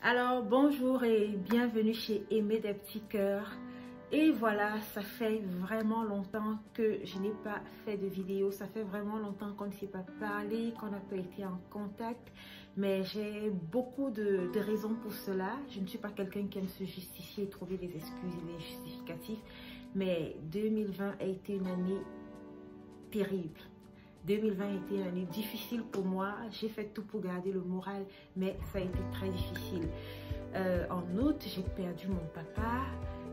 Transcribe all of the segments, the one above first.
Alors bonjour et bienvenue chez Aimer des petits cœurs. Et voilà, ça fait vraiment longtemps que je n'ai pas fait de vidéo. Ça fait vraiment longtemps qu'on ne s'est pas parlé, qu'on n'a pas été en contact. Mais j'ai beaucoup de raisons pour cela. Je ne suis pas quelqu'un qui aime se justifier et trouver des excuses et des justificatifs. Mais 2020 a été une année terrible. 2020 a été une année difficile pour moi. J'ai fait tout pour garder le moral, mais ça a été très difficile. En août, j'ai perdu mon papa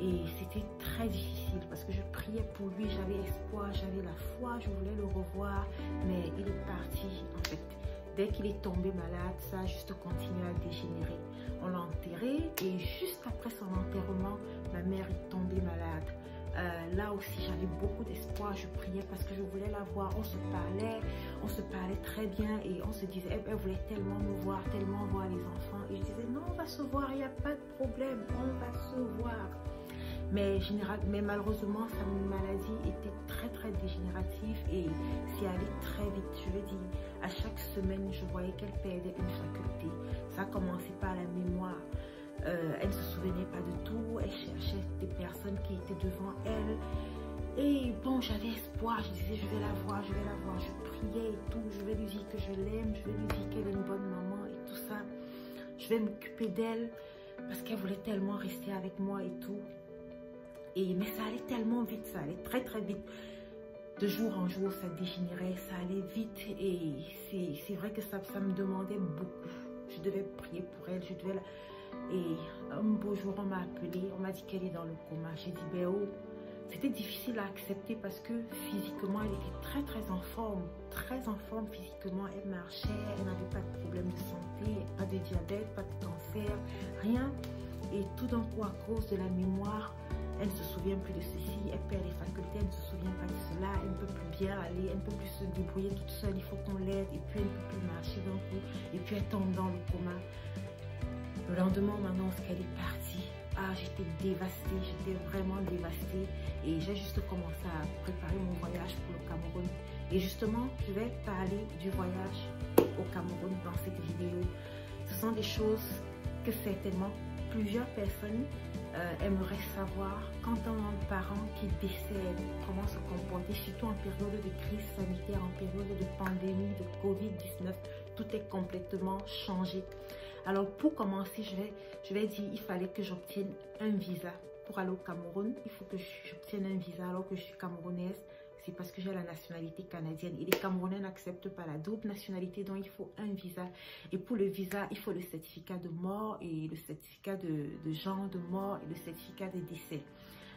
et c'était très difficile parce que je priais pour lui, j'avais espoir, j'avais la foi, je voulais le revoir, mais il est parti en fait. Dès qu'il est tombé malade, ça a juste continué à dégénérer. On l'a enterré et juste après son enterrement, ma mère est tombée malade. Là aussi, j'avais beaucoup d'espoir, je priais parce que je voulais la voir. On se parlait très bien et on se disait, elle voulait tellement me voir, tellement voir les enfants. Et je disais, non, on va se voir, il n'y a pas de problème, on va se voir. Mais malheureusement, sa maladie était très dégénérative et c'est allé très vite. Je veux dire, à chaque semaine, je voyais qu'elle perdait une faculté. Ça a commencé par la mémoire. Elle ne se souvenait pas de tout, elle cherchait des personnes qui étaient devant elle. Et bon, j'avais espoir, je disais, je vais la voir, je priais et tout, je vais lui dire que je l'aime, je vais lui dire qu'elle est une bonne maman et tout ça. Je vais m'occuper d'elle parce qu'elle voulait tellement rester avec moi et tout. Mais ça allait tellement vite, ça allait très vite. De jour en jour, ça dégénérait, ça allait vite et c'est vrai que ça me demandait beaucoup. Je devais prier pour elle, je devais la... Et un beau jour, on m'a appelé, on m'a dit qu'elle est dans le coma. J'ai dit, ben oh, c'était difficile à accepter parce que physiquement, elle était très en forme physiquement. Elle marchait, elle n'avait pas de problème de santé, pas de diabète, pas de cancer, rien. Et tout d'un coup, à cause de la mémoire, elle ne se souvient plus de ceci, elle perd les facultés, elle ne se souvient pas de cela, elle ne peut plus bien aller, elle ne peut plus se débrouiller toute seule, il faut qu'on l'aide, et puis elle ne peut plus marcher d'un coup, et puis elle tombe dans le coma. Le lendemain, on m'annonce qu'elle est partie. Ah, j'étais dévastée, j'étais vraiment dévastée. Et j'ai juste commencé à préparer mon voyage pour le Cameroun. Et justement, je vais parler du voyage au Cameroun dans cette vidéo. Ce sont des choses que certainement plusieurs personnes aimeraient savoir quand on a un parent qui décède, comment se comporter, surtout en période de crise sanitaire, en période de pandémie, de Covid-19. Tout est complètement changé. Alors pour commencer, je vais dire, il fallait que j'obtienne un visa pour aller au Cameroun. Il faut que j'obtienne un visa alors que je suis camerounaise. C'est parce que j'ai la nationalité canadienne. Et les Camerounais n'acceptent pas la double nationalité, donc il faut un visa. Et pour le visa, il faut le certificat de mort et le certificat de genre de mort et le certificat de décès.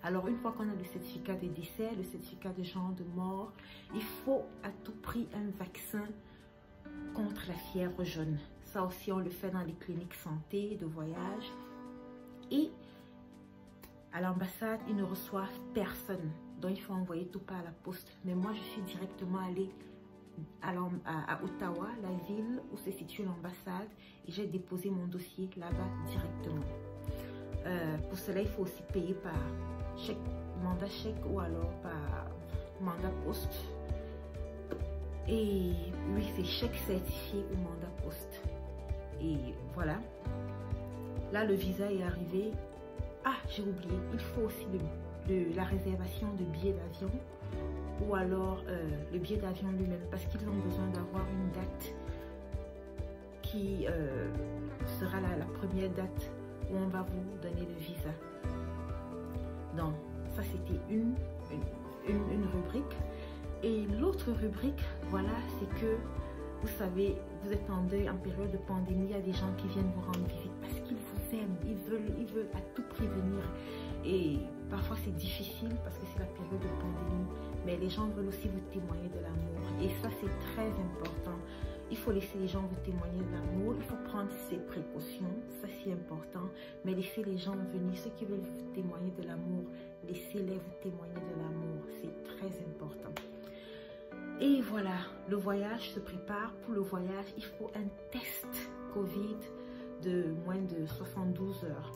Alors une fois qu'on a le certificat de décès, le certificat de genre de mort, il faut à tout prix un vaccin contre la fièvre jaune. Ça aussi, on le fait dans les cliniques santé de voyage. Et à l'ambassade, ils ne reçoivent personne. Donc, il faut envoyer tout par la poste. Mais moi, je suis directement allée à Ottawa, la ville où se situe l'ambassade. Et j'ai déposé mon dossier là-bas directement. Pour cela, il faut aussi payer par chèque, mandat chèque ou alors par mandat poste. Et oui, c'est chèque certifié ou mandat poste. Et voilà. Là, le visa est arrivé. Ah, j'ai oublié. Il faut aussi la réservation de billets d'avion ou alors le billet d'avion lui-même parce qu'ils ont besoin d'avoir une date qui sera la première date où on va vous donner le visa. Donc, ça, c'était une rubrique. Et l'autre rubrique, voilà, c'est que, vous savez, vous êtes en deuil en période de pandémie, il y a des gens qui viennent vous rendre visite parce qu'ils vous aiment, ils veulent à tout prix venir. Et parfois c'est difficile parce que c'est la période de pandémie, mais les gens veulent aussi vous témoigner de l'amour. Et ça, c'est très important. Il faut laisser les gens vous témoigner de l'amour, il faut prendre ses précautions, ça c'est important, mais laissez les gens venir, ceux qui veulent vous témoigner de l'amour, laissez-les vous témoigner de l'amour, c'est très important. Et voilà, le voyage se prépare. Pour le voyage, il faut un test Covid de moins de 72 heures.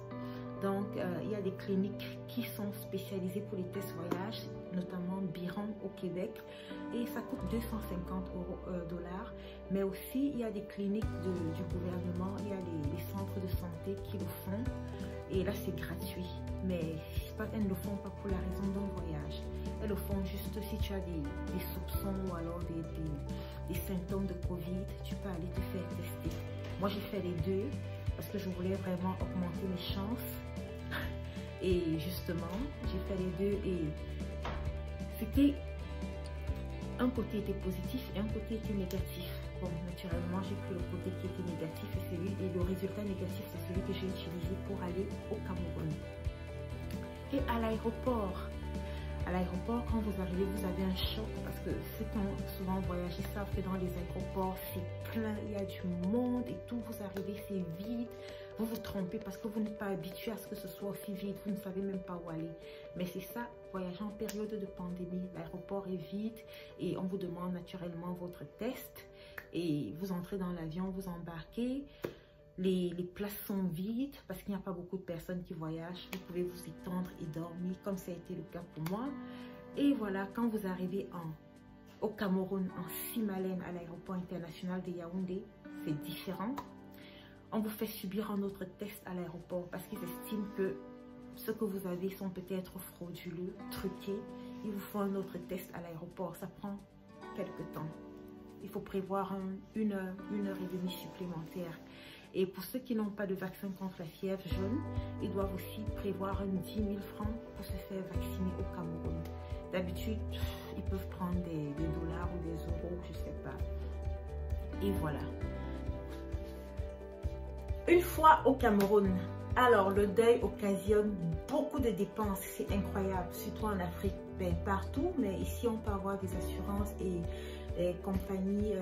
Donc, il y a des cliniques qui sont spécialisées pour les tests voyage, notamment Biran au Québec, et ça coûte 250 dollars. Mais aussi, il y a des cliniques du gouvernement, il y a les centres de santé qui le font, et là, c'est gratuit. Mais elles ne le font pas pour la raison d'un voyage. Elles le font juste si tu as des soupçons ou alors des symptômes de Covid, tu peux aller te faire tester. Moi, j'ai fait les deux parce que je voulais vraiment augmenter mes chances. Et justement, j'ai fait les deux et c'était... Un côté était positif et un côté était négatif. Bon, naturellement, j'ai pris le côté qui était négatif et le résultat négatif, c'est celui que j'ai utilisé pour aller au Cameroun. Et à l'aéroport, quand vous arrivez, vous avez un choc parce que ceux qui ont souvent voyagé savent que dans les aéroports, c'est plein, il y a du monde et tout. Vous arrivez, c'est vide. Vous vous trompez parce que vous n'êtes pas habitué à ce que ce soit aussi vide. Vous ne savez même pas où aller. Mais c'est ça, voyager en période de pandémie. L'aéroport est vide et on vous demande naturellement votre test. Et vous entrez dans l'avion, vous embarquez. Les places sont vides parce qu'il n'y a pas beaucoup de personnes qui voyagent. Vous pouvez vous étendre et dormir comme ça a été le cas pour moi. Et voilà, quand vous arrivez au Cameroun, en Simalène, à l'aéroport international de Yaoundé, c'est différent. On vous fait subir un autre test à l'aéroport parce qu'ils estiment que ce que vous avez sont peut-être frauduleux, truqués. Ils vous font un autre test à l'aéroport. Ça prend quelques temps. Il faut prévoir une heure et demie supplémentaire. Et pour ceux qui n'ont pas de vaccin contre la fièvre jaune, ils doivent aussi prévoir 10 000 francs pour se faire vacciner au Cameroun. D'habitude, ils peuvent prendre des dollars ou des euros, je ne sais pas. Et voilà. Une fois au Cameroun, alors le deuil occasionne beaucoup de dépenses, c'est incroyable, surtout en Afrique, ben, partout, mais ici on peut avoir des assurances et les compagnies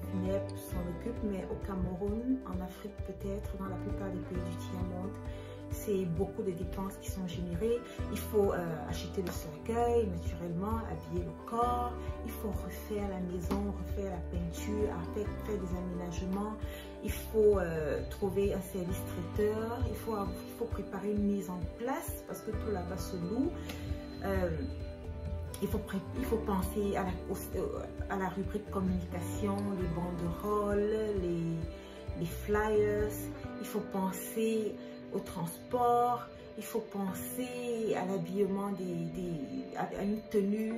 funèbres s'en occupent, mais au Cameroun, en Afrique peut-être, dans la plupart des pays du tiers-monde, c'est beaucoup de dépenses qui sont générées. Il faut acheter le cercueil, naturellement, habiller le corps, il faut refaire la maison, refaire la peinture, faire des aménagements, il faut trouver un service traiteur, il faut préparer une mise en place parce que tout là-bas se loue. Il faut penser à la rubrique communication, les banderoles, les flyers. Il faut penser au transport. Il faut penser à l'habillement, à une tenue,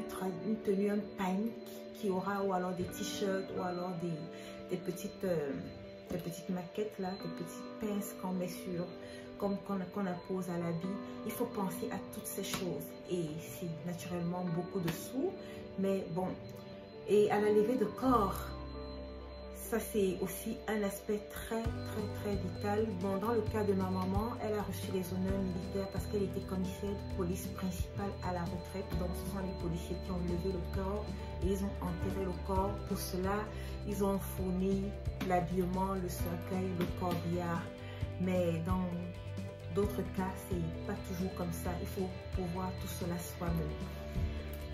un pagne qui aura ou alors des t-shirts ou alors des petites maquettes là, des petites pinces qu'on met sur, qu'on appose à l'habit. Il faut penser à toutes ces choses et c'est naturellement beaucoup de sous, mais bon. Et à la levée de corps, ça c'est aussi un aspect très vital. Bon, dans le cas de ma maman, elle a reçu les honneurs militaires parce qu'elle était commissaire de police principale à la retraite. Donc ce sont les policiers qui ont levé le corps et ils ont enterré le corps. Pour cela, ils ont fourni l'habillement, le cercueil, le corbillard. Mais dans d'autres cas, c'est pas toujours comme ça. Il faut pouvoir tout cela soi-même.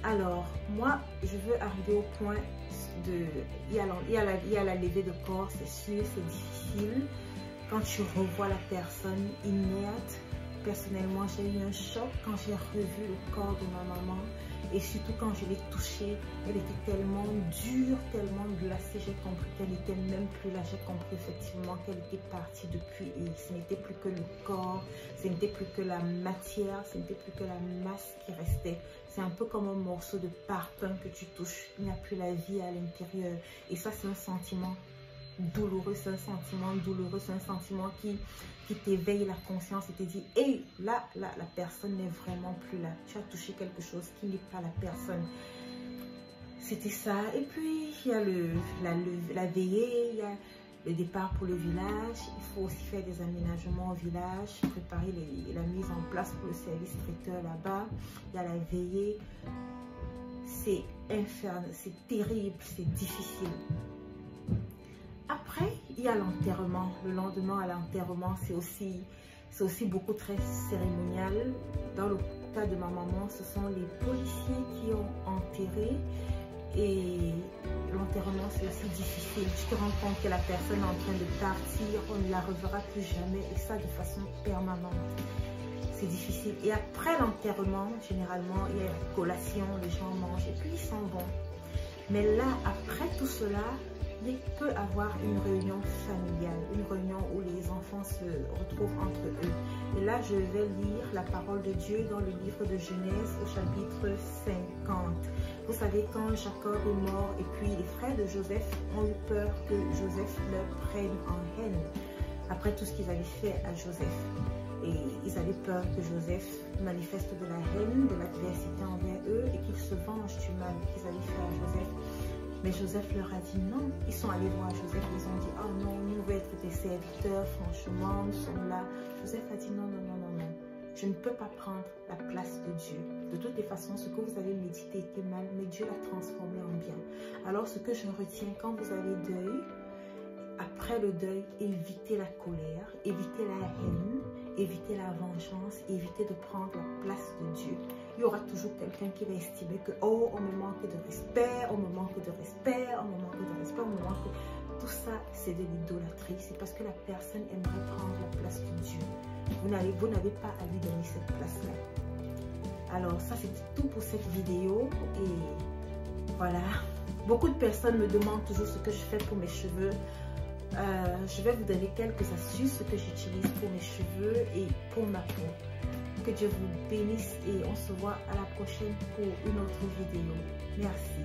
Alors, moi, je veux arriver au point de... Il y a la levée de corps, c'est sûr, c'est difficile. Quand tu revois la personne inerte, personnellement, j'ai eu un choc quand j'ai revu le corps de ma maman. Et surtout quand je l'ai touchée, elle était tellement dure, tellement glacée. J'ai compris qu'elle n'était même plus là. J'ai compris effectivement qu'elle était partie depuis. Et ce n'était plus que le corps, ce n'était plus que la matière, ce n'était plus que la masse qui restait. C'est un peu comme un morceau de parpaing que tu touches. Il n'y a plus la vie à l'intérieur. Et ça, c'est un sentiment douloureux, c'est un sentiment douloureux, c'est un sentiment qui t'éveille la conscience et te dit, hey, là, la personne n'est vraiment plus là. Tu as touché quelque chose qui n'est pas la personne. C'était ça. Et puis, il y a la veillée, il y a le départ pour le village. Il faut aussi faire des aménagements au village, préparer la mise en place pour le service traiteur là-bas. Il y a la veillée. C'est infernal, c'est terrible, c'est difficile. Après, il y a l'enterrement. Le lendemain à l'enterrement, c'est aussi beaucoup très cérémonial. Dans le cas de ma maman, ce sont les policiers qui ont enterré. Et l'enterrement, c'est aussi difficile. Tu te rends compte que la personne est en train de partir, on ne la reverra plus jamais. Et ça de façon permanente. c'est difficile. Et après l'enterrement, généralement, il y a la collation, les gens mangent et puis ils s'en vont. Mais là, après tout cela, il peut y avoir une réunion familiale, une réunion où les enfants se retrouvent entre eux. Et là, je vais lire la parole de Dieu dans le livre de Genèse au chapitre 50. Vous savez, quand Jacob est mort et puis les frères de Joseph ont eu peur que Joseph leur prenne en haine après tout ce qu'ils avaient fait à Joseph. Et ils avaient peur que Joseph manifeste de la haine, de l'adversité envers eux et qu'ils se vengent du mal qu'ils avaient fait à Joseph. Mais Joseph leur a dit non. Ils sont allés voir Joseph, ils ont dit « Oh non, nous voulons être tes serviteurs, franchement, nous sommes là. » Joseph a dit « Non, non, non, non, non. Je ne peux pas prendre la place de Dieu. De toutes les façons, ce que vous avez médité était mal, mais Dieu l'a transformé en bien. Alors, ce que je retiens, quand vous avez deuil, après le deuil, évitez la colère, évitez la haine, évitez la vengeance, évitez de prendre la place de Dieu. Il y aura toujours quelqu'un qui va estimer que, oh, on me manque de respect, on me manque de respect, on me manque de respect, on me manque... Tout ça, c'est de l'idolâtrie. C'est parce que la personne aimerait prendre la place de Dieu. Vous n'avez pas à lui donner cette place-là. Alors, ça, c'est tout pour cette vidéo. Et voilà. Beaucoup de personnes me demandent toujours ce que je fais pour mes cheveux. Je vais vous donner quelques astuces que j'utilise pour mes cheveux et pour ma peau. Que Dieu vous bénisse et on se voit à la prochaine pour une autre vidéo. Merci.